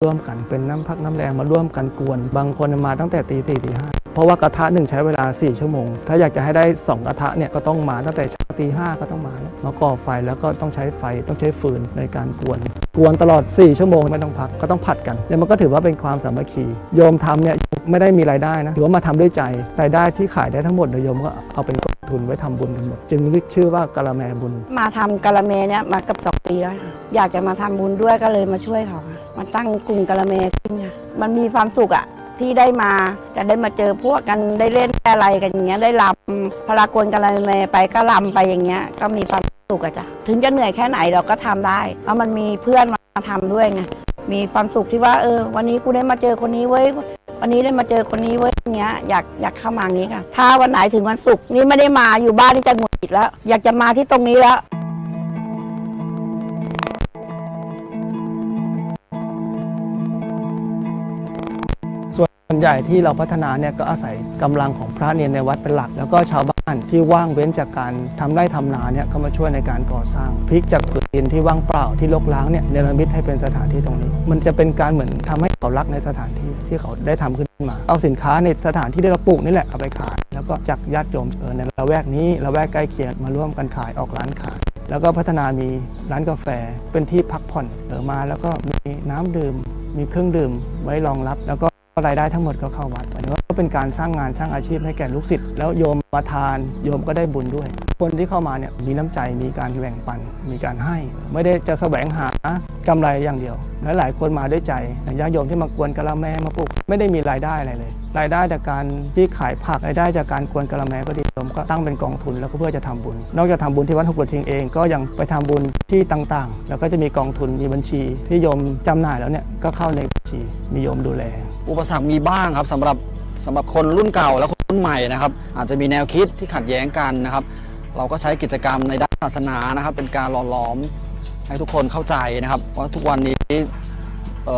ร่วมกันเป็นน้ำพักน้ำแรงมาร่วมกันกวนบางคนมาตั้งแต่ตี 4 ตี 5เพราะว่ากระทะหนึ่งใช้เวลา4 ชั่วโมงถ้าอยากจะให้ได้2กระทะเนี่ยก็ต้องมาตั้งแต่เช้าตี 5ก็ต้องมาก่อไฟแล้วก็ต้องใช้ไฟต้องใช้ฟืนในการกวนตลอด4 ชั่วโมงไม่ต้องพักก็ต้องผัดกันเนี่ยมันก็ถือว่าเป็นความสามัคคีโยมทำเนี่ยไม่ได้มีรายได้นะถือว่ามาทำด้วยใจรายได้ที่ขายได้ทั้งหมดโยมก็เอาเป็นกองทุนไว้ทำบุญกันหมดจึงเรียกชื่อว่ากะละแมบุญมาทำกะละแมเนี่ยมากับ2 ปีแล้วอยากจะมาทำบุญด้วยก็เลยมาช่วยเขามาตั้งกลุ่มกะละแมขึ้นค่ะมันมีความสุขอะที่ได้มาจะได้มาเจอพวกกันได้เล่นอะไรกันอย่างเงี้ยได้รำพลากรกะละแมไปก็รำไปอย่างเงี้ยก็มีความสุขอะจ้ะถึงจะเหนื่อยแค่ไหนเราก็ทำได้เพราะมันมีเพื่อนมาทำด้วยไงมีความสุขที่ว่าวันนี้กูได้มาเจอคนนี้เว้ยวันนี้ได้มาเจอคนนี้เว้ยอย่างเงี้ยอยากเข้ามาอย่างนี้ค่ะถ้าวันไหนถึงวันศุกร์นี่ไม่ได้มาอยู่บ้านนี่จะหงุดหงิดแล้วอยากจะมาที่ตรงนี้แล้วส่วนใหญ่ที่เราพัฒนาเนี่ยก็อาศัยกำลังของพระเนรในวัดเป็นหลักแล้วก็ชาวบ้านที่ว่างเว้นจากการทำไร่ทำนาเนี่ยเข้ามาช่วยในการก่อสร้างพลิกจากผืนดินที่ว่างเปล่าที่รกร้างเนี่ยเนรมิตให้เป็นสถานที่ตรงนี้มันจะเป็นการเหมือนทำให้เขารักในสถานที่ที่เขาได้ทำขึ้นมาเอาสินค้าในสถานที่ที่เราปลูกนี่แหละเอาไปขายแล้วก็จากญาติโยมในละแวกนี้ละแวกใกล้เคียงมาร่วมกันขายออกร้านขายแล้วก็พัฒนามีร้านกาแฟเป็นที่พักผ่อนมาแล้วก็มีน้ำดื่มมีเครื่องดื่มไว้รองรับแล้วก็รายได้ทั้งหมดก็เข้าวัดอันนี้ก็เป็นการสร้างงานสร้างอาชีพให้แก่ลูกศิษย์แล้วโยมมาทานโยมก็ได้บุญด้วยคนที่เข้ามาเนี่ยมีน้ำใจมีการแบ่งปันมีการให้ไม่ได้จะแสวงหากำไรอย่างเดียวและหลายคนมาด้วยใจอย่างญาติโยมที่มากวนกะละแมมาปลูกไม่ได้มีรายได้อะไรเลยรายได้จากการที่ขายผักรายได้จากการกวนกะละแมก็ดีโยมก็ตั้งเป็นกองทุนแล้วก็เพื่อจะทำบุญนอกจากทำบุญที่วัดหกกระทิงเองก็ยังไปทำบุญที่ต่างๆแล้วก็จะมีกองทุนมีบัญชีที่โยมจำหน่ายแล้วเนี่ยก็เข้าในบัญชีมีโยมดูแลอุปสรรคมีบ้างครับสำหรับคนรุ่นเก่าและคนรุ่นใหม่นะครับอาจจะมีแนวคิดที่ขัดแย้งกันนะครับเราก็ใช้กิจกรรมในด้านศาสนานะครับเป็นการหล่อหลอมให้ทุกคนเข้าใจนะครับว่าทุกวันนี้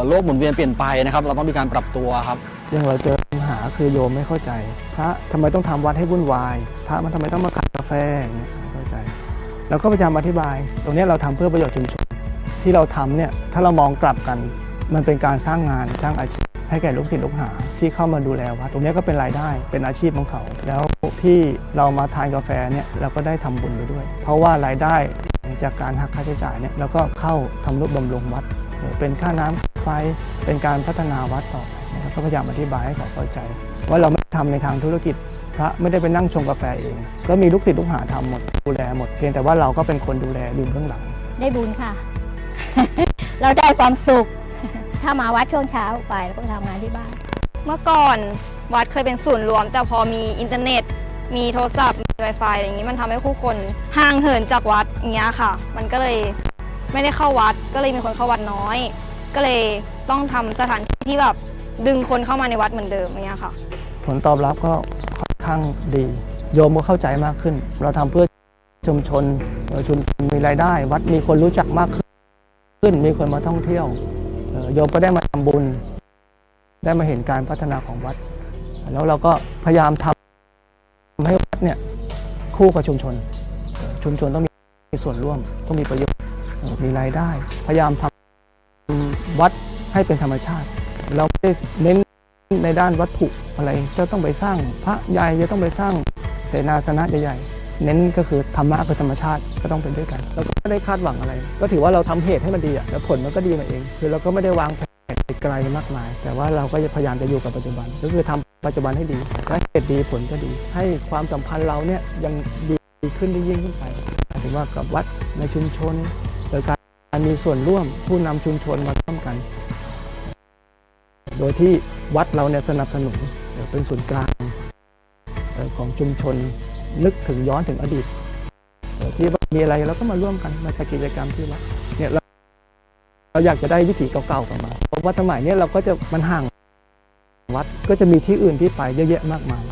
โลกหมุนเวียนเปลี่ยนไปนะครับเราต้องมีการปรับตัวครับอย่างเราเจอปัญหาคือโยมไม่เข้าใจพระทำไมต้องทำวัดให้วุ่นวายพระมันทำไมต้องมาขายกาแฟเนี่ยเข้าใจเราก็พยายามอธิบายตรงนี้เราทำเพื่อประโยชน์ชุมชนที่เราทำเนี่ยถ้าเรามองกลับกันมันเป็นการสร้างงานสร้างอาชีพให้แก่ลูกศิษย์ลูกหาที่เข้ามาดูแลวัดตรงนี้ก็เป็นรายได้เป็นอาชีพของเขาแล้วที่เรามาทานกาแฟเนี่ยเราก็ได้ทำบุญไปด้วยเพราะว่ารายได้จากการหักค่าใช้จ่ายเนี่ยเราก็เข้าทำนุบำรุงวัดเป็นค่าน้ำไฟเป็นการพัฒนาวัดต่อนะครับก็พยายามอธิบายให้เขาเข้าใจว่าเราไม่ทำในทางธุรกิจพระไม่ได้ไปนั่งชงกาแฟเองก็มีลูกศิษย์ลูกหาทำหมดดูแลหมดเพียงแต่ว่าเราก็เป็นคนดูแลอยู่เบื้องหลังได้บุญค่ะ เราได้ความสุขถ้ามาวัดช่วงเช้าไปแล้วก็ทำงานที่บ้านเมื่อก่อนวัดเคยเป็นศูนย์รวมแต่พอมีอินเทอร์เน็ตมีโทรศัพท์มี Wi-Fi อะไรอย่างนี้มันทำให้ผู้คนห่างเหินจากวัดอย่างเงี้ยค่ะมันก็เลยไม่ได้เข้าวัดก็เลยมีคนเข้าวัดน้อยก็เลยต้องทำสถานที่ที่แบบดึงคนเข้ามาในวัดเหมือนเดิมอย่างเงี้ยค่ะผลตอบรับก็ค่อนข้างดีโยมก็เข้าใจมากขึ้นเราทำเพื่อชุมชนมีรายได้วัดมีคนรู้จักมากขึ้นมีคนมาท่องเที่ยวโยมก็ได้มาทำบุญได้มาเห็นการพัฒนาของวัดแล้วเราก็พยายามทำให้วัดเนี่ยคู่กับชุมชนต้องมีส่วนร่วมต้องมีประโยชน์มีรายได้พยายามทำวัดให้เป็นธรรมชาติเราไม่ได้เน้นในด้านวัตถุอะไรจะต้องไปสร้างพระใหญ่จะต้องไปสร้างเสนาสนะใหญ่ๆเน้นก็คือธรรมะกับธรรมชาติก็ต้องเป็นด้วยกันเราก็ไม่ได้คาดหวังอะไรก็ถือว่าเราทำเหตุให้มันดีแล้วผลมันก็ดีมาเองคือเราก็ไม่ได้วางแผนไกลมากมายแต่ว่าเราก็พยายามจะอยู่กับปัจจุบันก็คือทำปัจจุบันให้ดีถ้าเหตุดีผลก็ดีให้ความสัมพันธ์เราเนี่ยยังดีขึ้นได้ยิ่งขึ้นไปถือว่ากับวัดในชุมชนโดยการมีส่วนร่วมผู้นำชุมชนมาร่วมกันโดยที่วัดเราเนี่ยสนับสนุนเป็นศูนย์กลางของชุมชนนึกถึงย้อนถึงอดีตที่มีอะไรเราก็มาร่วมกันมาจัดกิจกรรมที่วัดเนี่ยเราอยากจะได้วิถีเก่าๆกลับมาเพราะว่าสมัยนี้เราก็จะมันห่างวัดก็จะมีที่อื่นที่ไปเยอะแยะมากมาย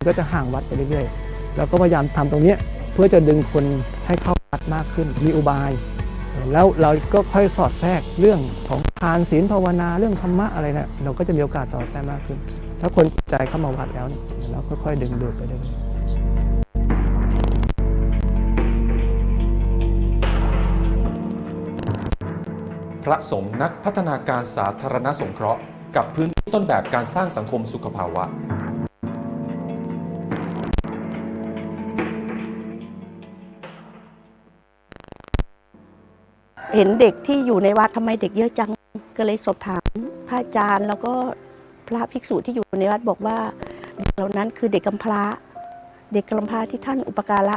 ก็จะห่างวัดไปเรื่อยๆเราก็พยายามทำตรงนี้เพื่อจะดึงคนให้เข้าวัดมากขึ้นมีอุบายแล้วเราก็ค่อยสอดแทรกเรื่องของทานศีลภาวนาเรื่องธรรมะอะไรเนี่ยเราก็จะมีโอกาสสอดแทรกมากขึ้นถ้าคนใจเข้ามาวัดแล้วเราค่อยๆดึงดูดไปเรื่อย พระสงฆ์นักพัฒนาการสาธารณสงเคราะห์กับพื้นที่ต้นแบบการสร้างสังคมสุขภาวะ เห็นเด็กที่อยู่ในวัดทำไมเด็กเยอะจังก็เลยสอบถามพระอาจารย์แล้วก็พระภิกษุที่อยู่ในวัดบอกว่าเด็กเหล่านั้นคือเด็กกำพร้าที่ท่านอุปการะ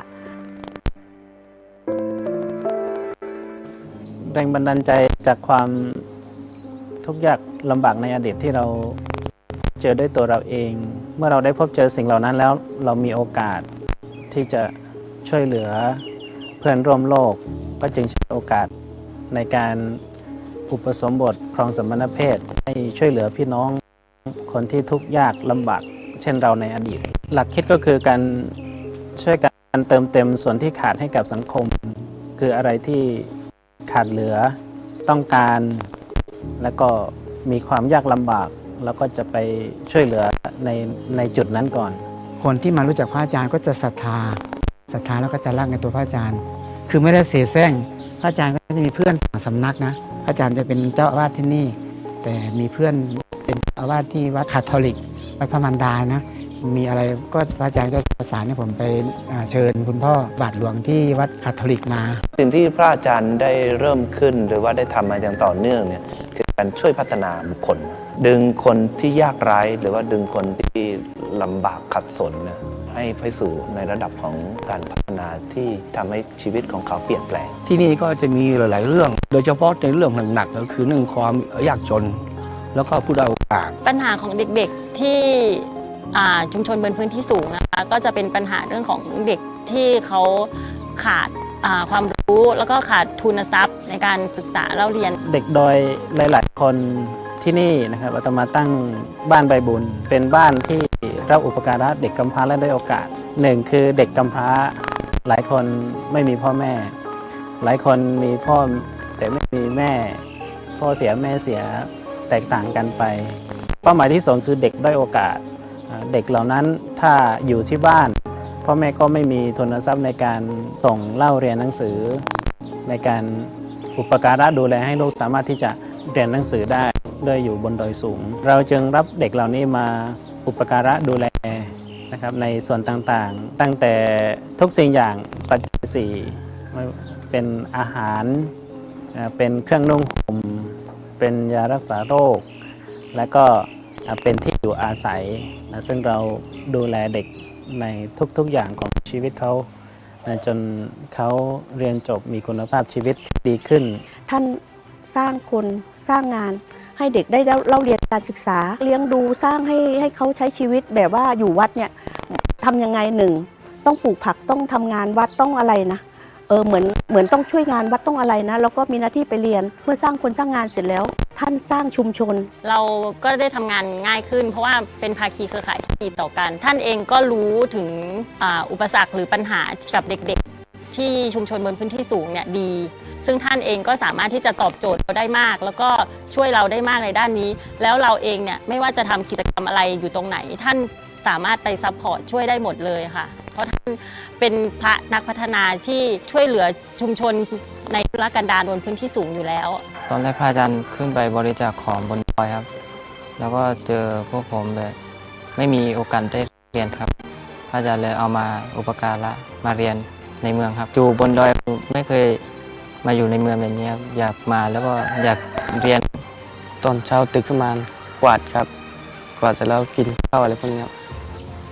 แรงบันดาลใจจากความทุกข์ยากลำบากในอดีตที่เราเจอด้วยตัวเราเอง เมื่อเราได้พบเจอสิ่งเหล่านั้นแล้วเรามีโอกาสที่จะช่วยเหลือเพื่อนร่วมโลกก็จึงใช้โอกาสในการอุปสมบทครองสมณเพศให้ช่วยเหลือพี่น้องคนที่ทุกข์ยากลำบากเช่นเราในอดีต หลักคิดก็คือการช่วยกันเติมเต็มส่วนที่ขาดให้กับสังคม คืออะไรที่ขาดเหลือต้องการแล้วก็มีความยากลำบากแล้วก็จะไปช่วยเหลือในจุดนั้นก่อน คนที่มารู้จักพระอาจารย์ก็จะศรัทธาแล้วก็จะรักในตัวพระอาจารย์ คือไม่ได้เสแสร้งพระอาจารย์ก็จะมีเพื่อนต่างสำนักนะพระอาจารย์จะเป็นเจ้าอาวาสที่นี่ แต่มีเพื่อนเป็นอาวาสที่วัดคาทอลิกวัดพระมารดานะมีอะไรก็พระอาจารย์ก็ประสานให้ผมไปเชิญคุณพ่อบาทหลวงที่วัดคาทอลิกมา สิ่งที่พระอาจารย์ได้เริ่มขึ้นหรือว่าได้ทำมาอย่างต่อเนื่องเนี่ยคือการช่วยพัฒนาบุคคล ดึงคนที่ยากไร้หรือว่าดึงคนที่ลำบากขัดสนนะให้ไปสู่ในระดับของการพัฒนาที่ทำให้ชีวิตของเขาเปลี่ยนแปลง ที่นี่ก็จะมีหลาย ๆ เรื่อง โดยเฉพาะในเรื่องหนัก ๆ ก็คือเรื่องความยากจน แล้วก็ผู้ด้อยโอกาส ปัญหาของเด็ก ๆ ที่ชุมชนบนพื้นที่สูงนะคะก็จะเป็นปัญหาเรื่องของเด็กที่เขาขาดความรู้แล้วก็ขาดทุนทรัพย์ในการศึกษาเล่าเรียน เด็กดอยหลาย ๆ คนที่นี่นะครับอาตมาตั้งบ้านใบบุญเป็นบ้านที่รับอุปการะเด็กกำพร้าและด้อยโอกาสหนึ่งคือเด็กกำพร้าหลายคนไม่มีพ่อแม่หลายคนมีพ่อแต่ไม่มีแม่พ่อเสียแม่เสียแตกต่างกันไปเป้าหมายที่สองคือเด็กด้อยโอกาสเด็กเหล่านั้นถ้าอยู่ที่บ้านพ่อแม่ก็ไม่มีทุนทรัพย์ในการส่งเล่าเรียนหนังสือในการอุปการะดูแลให้ลูกสามารถที่จะเรียนหนังสือได้โดยอยู่บนดอยสูงเราจึงรับเด็กเหล่านี้มาอุปการะดูแลนะครับในส่วนต่างๆตั้งแต่ทุกสิ่งอย่างปัจจัยสี่เป็นอาหารเป็นเครื่องนุ่งห่มเป็นยารักษาโรคและก็เป็นที่อยู่อาศัยซึ่งเราดูแลเด็กในทุกๆอย่างของชีวิตเขาจนเขาเรียนจบมีคุณภาพชีวิตที่ดีขึ้นท่านสร้างคนสร้างงานให้เด็กได้เล่าเรียนการศึกษาเลี้ยงดูสร้างให้เขาใช้ชีวิตแบบว่าอยู่วัดเนี่ยทำยังไงหนึ่งต้องปลูกผักต้องทำงานวัดต้องอะไรนะเหมือนต้องช่วยงานวัดต้องอะไรนะแล้วก็มีหน้าที่ไปเรียนเมื่อสร้างคนสร้างงานเสร็จแล้วท่านสร้างชุมชนเราก็ได้ทำงานง่ายขึ้นเพราะว่าเป็นภาคีเครือข่ายที่ดีต่อกันท่านเองก็รู้ถึงอุปสรรคหรือปัญหากับเด็กๆที่ชุมชนบนพื้นที่สูงเนี่ยดีซึ่งท่านเองก็สามารถที่จะตอบโจทย์เราได้มากแล้วก็ช่วยเราได้มากในด้านนี้แล้วเราเองเนี่ยไม่ว่าจะทำกิจกรรมอะไรอยู่ตรงไหนท่านสามารถไปซัพพอร์ตช่วยได้หมดเลยค่ะเพราะท่านเป็นพระนักพัฒนาที่ช่วยเหลือชุมชนในธุรกันดารบนพื้นที่สูงอยู่แล้วตอนแรกพระอาจารย์ขึ้นไปบริจาคของบนดอยครับแล้วก็เจอพวกผมแบบไม่มีโอกาสได้เรียนครับพระอาจารย์เลยเอามาอุปการะมาเรียนในเมืองครับอยู่บนดอยไม่เคยมาอยู่ในเมืองแบบนี้ครับอยากมาแล้วก็อยากเรียนตอนเช้าตื่นขึ้นมากวาดครับกวาดเสร็จแล้วกินข้าวอะไรพวกนี้ครับ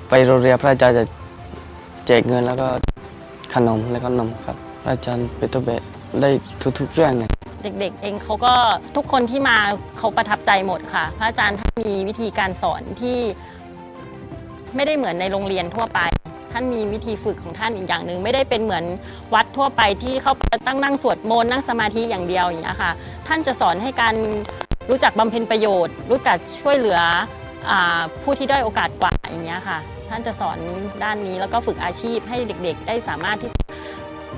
ไปโรงเรียนพระอาจารย์จะแจกเงินแล้วก็ขนมแล้วก็นมครับพระอาจารย์เป็นตัวแบบได้ทุกๆเรื่องเลยเด็กๆเองเขาก็ทุกคนที่มาเขาประทับใจหมดค่ะพระอาจารย์ท่านมีวิธีการสอนที่ไม่ได้เหมือนในโรงเรียนทั่วไปท่านมีวิธีฝึกของท่านอีกอย่างหนึ่งไม่ได้เป็นเหมือนวัดทั่วไปที่เข้าไปตั้งนั่งสวดมนต์นั่งสมาธิอย่างเดียวอย่างนี้ค่ะท่านจะสอนให้การรู้จักบำเพ็ญประโยชน์รู้จักช่วยเหลือผู้ที่ด้อยโอกาสกว่าอย่างนี้ค่ะท่านจะสอนด้านนี้แล้วก็ฝึกอาชีพให้เด็กๆได้สามารถที่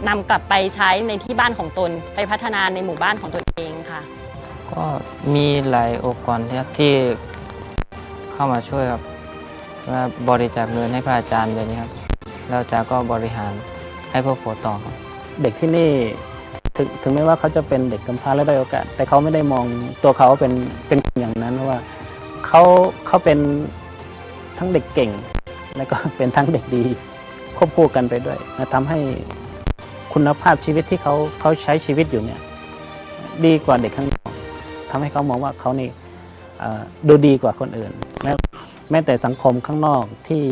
นำกลับไปใช้ในที่บ้านของตนไปพัฒนาในหมู่บ้านของตนเองค่ะก็มีหลายองค์กรที่เข้ามาช่วยครับว่าบริจาคเงินให้พระอาจารย์แบบนี้ครับแล้วอาจารย์ก็บริหารให้พวกผมต่อครับเด็กที่นี่ ถึงแม้ว่าเขาจะเป็นเด็กกำพร้าและด้อยโอกาสแต่เขาไม่ได้มองตัวเขาเป็นอย่างนั้นว่าเขาเป็นทั้งเด็กเก่ง และก็เป็นทั้งเด็กดีควบคู่กันไปด้วยนะทำให้คุณภาพชีวิตที่เขาใช้ชีวิตอยู่เนี่ยดีกว่าเด็กข้างนอกทำให้เขามองว่าเขานี่ดูดีกว่าคนอื่นแม้แต่สังคมข้างนอกที่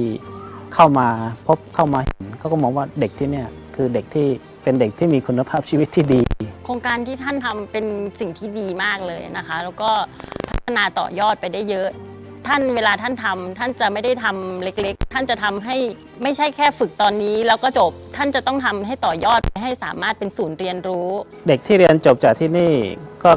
เข้ามาพบเข้ามาเห็นเขาก็มองว่าเด็กที่เนี่ยคือเด็กที่เป็นเด็กที่มีคุณภาพชีวิตที่ดี โครงการที่ท่านทำเป็นสิ่งที่ดีมากเลยนะคะแล้วก็พัฒนาต่อยอดไปได้เยอะท่านเวลาท่านทำท่านจะไม่ได้ทำเล็กๆท่านจะทำให้ไม่ใช่แค่ฝึกตอนนี้แล้วก็จบท่านจะต้องทำให้ต่อยอดให้สามารถเป็นศูนย์เรียนรู้ เด็กที่เรียนจบจากที่นี่ก็